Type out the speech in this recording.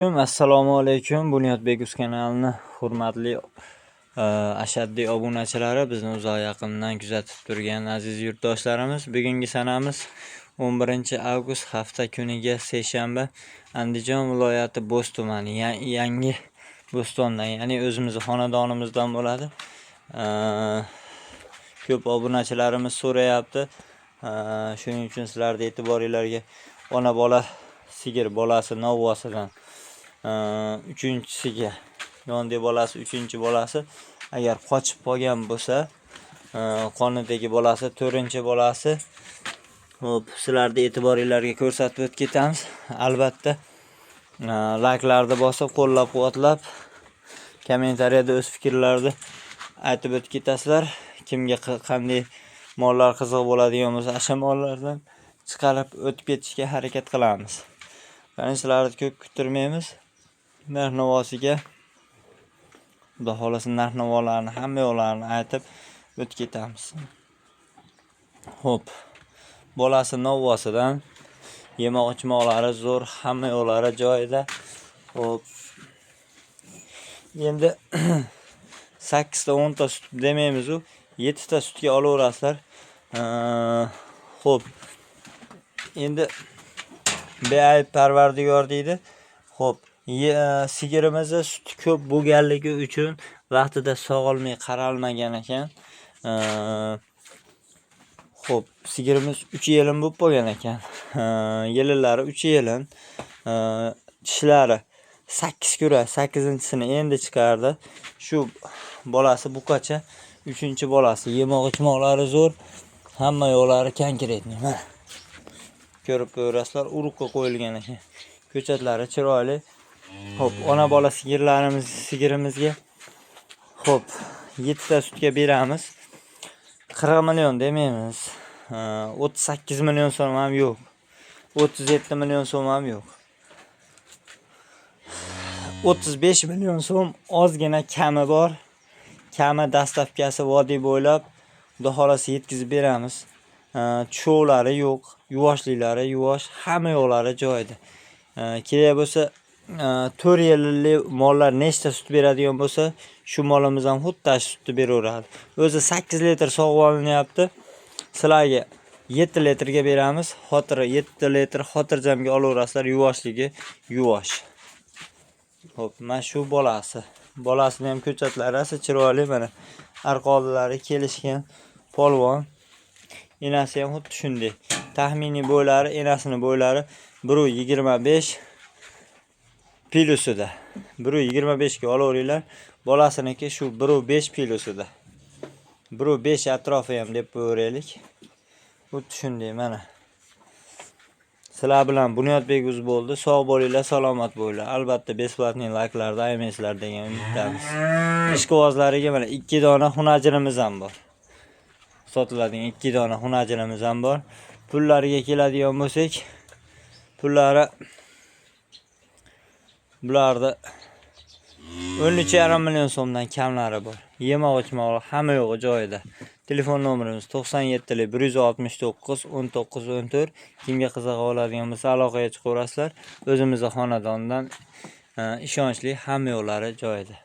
Assalomu alaykum. Bunyodbek Uz kanalini hurmatli ashaddiy obunachilari, bizni uzoq yaqindan kuzatib turgan aziz yurtdoshlarimiz, bugungi sanamiz 11-avgust hafta kuniga seshanba Andijon viloyati Bo'z tumani, yangi Bo'stondan, ya'ni o'zimizning xonadonimizdan bo'ladi. Ko'p obunachilarimiz so'rayapti. Shuning uchun sizlarning e'tiboringizga ona bola sigir bolasi novvosidan uchinchisiga yondi bolasi uchinchi bolasi agar qochib qolgan bo'lsa, qonidagi bolasi 4-bolasi. Hop, sizlarning e'tiboringizga ko'rsatib o'tib ketamiz. Albatta layklarni bosib, qo'llab-quvvatlab, kommentariyada o'z fikrlarni aytib o'tib ketasizlar. Kimga qanday mollar qiziq bo'ladigan bo'lsa, o'sha mollardan chiqarib o'tib ketishga harakat qilamiz. Qani sizlarni ko'p kuttirmaymiz. Narx-navosiga, xudo xolasa narx-navolarni hamma yo'llarini aytib o'tib ketamiz. Xo'p, bolasi novvosidan, yemoq-ichmoqlari zo'r, hamma yo'llari joyida. Xo'p, endi 8 ta 10 ta sut demaymiz, u 7 ta sutga olaverasizlar. Xo'p, endi beayb parvardigor deydi. Xo'p, sigirimizni suti ko'p bo'lganligi uchun vaqtida sog'ilmay qaralmagan ekan. Xo'p, sigirimiz 3 yilin bo'lib qolgan ekan. Yillari 3 yilin. Tishlari 8 kura, 8-sini endi chiqardi. Shu bolasi buqacha 3-bolasi. Yemoq-ichmoqlari zo'r, hamma yo'llari konkretniy. Mana ko'rib ko'rasizlar, urug'ga qo'yilgan ekan. Ko'chatlari chiroyli. Xo'p, ona bola sigirimizga xo'p, 7 ta sutga beramiz. 40 million demaymiz. 38 million so'm ham yo'q. 37 million so'm ham yo'q. 35 million so'm ozgina kami bor. Kami dastavkasi vodiy bo'ylab, xudo xolasa yetkazib beramiz. Tushovlari yo'q, yuvvoshliklari yuvosh, hamma yo'llari joyida. Kerak bo'lsa 4 yilli mollar nechta sut beradigan bo'lsa, shu molimiz ham xuddi sutni beraveradi. O'zi 8 litr sog'ib olinyapti. Sizlarga 7 litrga beramiz. 7 litr xotirjamga olaverasizlar, yuvoshligi yuvosh. Xo'p, mana shu bolasi. Bolasini ham ko'chatlari chiroyli, mana arqonlari kelishgan, polvon. Enasi ham xuddi shunday. Taxminiy bo'ylari, enasini bo'ylari 1.25 pilusida. 1.25 ga olaveringlar. Bolasiniki shu 1.5 pilusida. 1.5 atrofi ham deb qo'yaylik. Xuddi shunday mana. Sizlar bilan Bunyodbek Uz bo'ldi. Sog' bo'linglar, salomat bo'linglar. Albatta besplatniy layklarni aymaysizlar degan umiddamiz. Ishqibozlariga mana 2 dona xunajinimiz ham bor. Sotiladigan 2 dona xunajinimiz ham bor. Pullariga keladigan bo'lsak, pullari bularda 13,5 million so'mdan kamlari bor. Yemoq-ichmoq hamma yo'g'i joyida. Telefon nomerimiz 97 169 19 14. Kimga qiziq oladigan bo'lsa aloqaga chiqaverasizlar. O'zimizning xonadondan ishonchli, hamma yo'llari joyida.